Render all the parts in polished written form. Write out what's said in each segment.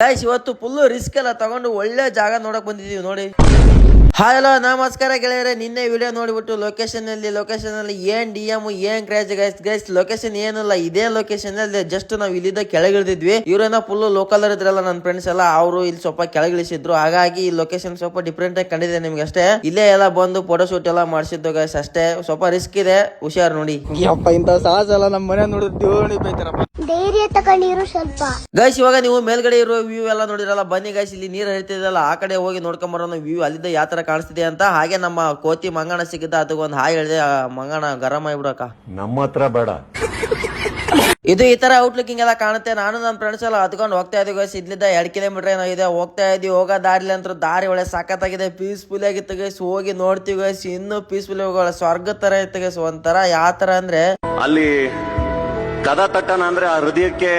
Guys ಇವತ್ತು full risk ಎಲ್ಲ ತಗೊಂಡು ಒಳ್ಳೆ ಜಾಗ ನೋಡಕ್ ಬಂದಿದೀವಿ ನೋಡಿ. ಹಲೋ ನಮಸ್ಕಾರ ಗೆಳೆಯರೆ, ನಿನ್ನೆ ವಿಡಿಯೋ ನೋಡಿಬಿಟ್ಟು ಲೊಕೇಶನ್ ಅಲ್ಲಿ ಏನ್ ಡಿ.ಎಂ ಏನ್ ಕ್ರೇಜ್ ಗೈಸ್ ಲೊಕೇಶನ್ ಏನಿಲ್ಲ, ಇದೇ ಲೊಕೇಶನ್ ಅಲ್ಲಿ ಜಸ್ಟ್ ನಾವು ಇಲ್ಲಿದ್ದ ಕೆಳಗಿಳಿದಿದ್ವಿ. ಇವರೇನೋ ಫುಲ್ ಲೋಕಲ್ ಇದ್ರಲ್ಲ ನನ್ನ ಫ್ರೆಂಡ್ಸ್ ಎಲ್ಲ, ಅವರು ಇಲ್ಲಿ ಸ್ವಲ್ಪ ಕೆಳಗಿಳಿಸಿದ್ರು. ಹಾಗಾಗಿ ಈ ಲೊಕೇಶನ್ ಸ್ವಲ್ಪ ಡಿಫ್ರೆಂಟ್ ಆಗಿ ಕಂಡಿದೆ ನಿಮ್ಗೆ ಅಷ್ಟೇ. ಇಲ್ಲೇ ಎಲ್ಲ ಬಂದು ಫೋಟೋ ಶೂಟ್ ಎಲ್ಲ ಮಾಡಿಸಿದ್ದು ಗೈಸ್ ಅಷ್ಟೇ. ಸ್ವಲ್ಪ ರಿಸ್ಕ್ ಇದೆ, ಹುಷಾರ್ ನೋಡಿ. ಇಂತ ಸಾಹಸ ಎಲ್ಲ ನಮ್ಮ ಮನೆ ನೋಡಿದ್ವಿ ಧೈರ್ಯ ತಗೊಂಡಿರು ಸ್ವಲ್ಪ. ಗೈಸ್ ಇವಾಗ ನೀವು ಮೇಲ್ಗಡೆ ಇರೋ ವ್ಯೂ ಎಲ್ಲ ನೋಡಿರಲ್ಲ, ಬನ್ನಿ ಗೈಸ್ ಇಲ್ಲಿ ನೀರು ಹರಿತಿದಲ್ಲ ಆ ಕಡೆ ಹೋಗಿ ನೋಡ್ಕೊಂಡ್ ಬರೋಣ ವ್ಯೂ ಅಲ್ಲಿದ್ದ ಯಾವ ತರ ಕಾಣಿಸ್ತಿದೆ ಅಂತ. ಹಾಗೆ ನಮ್ಮ ಕೋತಿ ಮಂಗಣ ಸಿಕ್ಕಿದ್ದ, ಅದಕ್ಕೊಂದು ಹಾಯ್ ಹೇಳಿದೆ. ಮಂಗಣ ಗರಂ ಆಗಿಬಿಡಕ ನಮ್ಮ ಹತ್ರ ಬೇಡ. ಇದು ಈ ತರ ಔಟ್ಲುಕಿಂಗ್ ಎಲ್ಲ ಕಾಣುತ್ತೆ. ನಾನು ನನ್ನ ಫ್ರೆಂಡ್ಸ್ ಎಲ್ಲ ಹತ್ಕೊಂಡು ಹೋಗ್ತಾ ಇದೀವಿ ಗೈಸ್. ಇಲ್ಲಿಂದ 2 ಕಿಲೋಮೀಟರ್ ಏನೋ ಇದೆ, ಹೋಗ್ತಾ ಇದೀವಿ. ಹೋಗೋ ದಾರಿಲಿ ಅಂತ ದಾರಿ ಒಳ್ಳೆ ಸಖತ್ತಾಗಿದೆ, ಪೀಸ್ಫುಲ್ ಆಗಿತ್ತು ಗೈಸ್. ಹೋಗಿ ನೋಡ್ತೀವಿ ಗೈಸ್, ಇನ್ನೂ ಪೀಸ್ಫುಲ್ ಹೋಗೋಣ, ಸ್ವರ್ಗ ತರ ಇತ್ತು ಗೈಸ್. ಒಂಥರ ಯಾವ ತರ ಅಂದ್ರೆ ಅಲ್ಲಿ ಕದ ತಟ್ಟನ ಅಂದ್ರೆ ಆ ಹೃದಯಕ್ಕೆ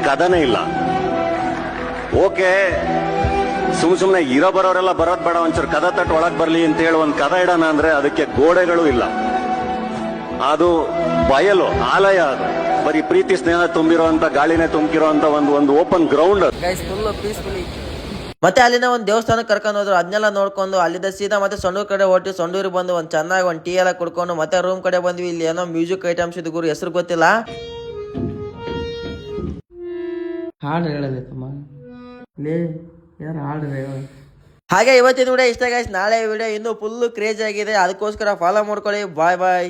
ಕದನೇ ಇಲ್ಲ. ಓಕೆ, ಸುಮ್ನೆ ಇರೋ ಬರೋರೆಲ್ಲ ಬರೋದ್ ಬೇಡ, ಒಂಚೂರು ಕದ ತಟ್ಟು ಒಳಗ್ ಬರ್ಲಿ ಅಂತ ಹೇಳಿ ಒಂದ್ ಕದ ಇಡೋಣ ಅಂದ್ರೆ ಅದಕ್ಕೆ ಗೋಡೆಗಳು ಇಲ್ಲ. ಅದು ಬಯಲು ಆಲಯ, ಅದು ಬರೀ ಪ್ರೀತಿ ಸ್ನೇಹ ತುಂಬಿರುವಂತ, ಗಾಳಿನೇ ತುಂಬಿರುವಂತ ಒಂದು open ground guys, full peaceful. ಮತ್ತೆ ಅಲ್ಲಿಂದ ಒಂದು ದೇವಸ್ಥಾನಕ್ಕೆ ಕರ್ಕೊಂಡು ಹೋದ್ರು. ಅದನ್ನೆಲ್ಲ ನೋಡ್ಕೊಂಡು ಅಲ್ಲಿಂದ ಸೀದಾ ಮತ್ತೆ ಸೊಂಡೂರು ಕಡೆ ಹೊಟ್ಟು ಸೊಂಡೂರಿಗೆ ಬಂದು ಒಂದು ಚೆನ್ನಾಗಿ ಒಂದು ಟೀ ಎಲ್ಲ ಕುಡ್ಕೊಂಡು ಮತ್ತೆ ರೂಮ್ ಕಡೆ ಬಂದ್ವಿ. ಇಲ್ಲಿ ಏನೋ ಮ್ಯೂಸಿಕ್ ಐಟಮ್ಸ್ ಇದು ಗುರು, ಹೆಸರು ಗೊತ್ತಿಲ್ಲ. ಹಾಡು ಹೇಳಬೇಕಮ್ಮ, ಯಾರು ಹಾಡು ಹೇಳ. ಹಾಗೆ ಇವತ್ತಿನ ವಿಡಿಯೋ ಇಷ್ಟ ಗೈಸ್. ನಾಳೆ ವಿಡಿಯೋ ಇನ್ನೂ ಫುಲ್ ಕ್ರೇಜ್ ಆಗಿದೆ, ಅದಕ್ಕೋಸ್ಕರ ಫಾಲೋ ಮಾಡ್ಕೊಳ್ಳಿ. ಬಾಯ್ ಬಾಯ್.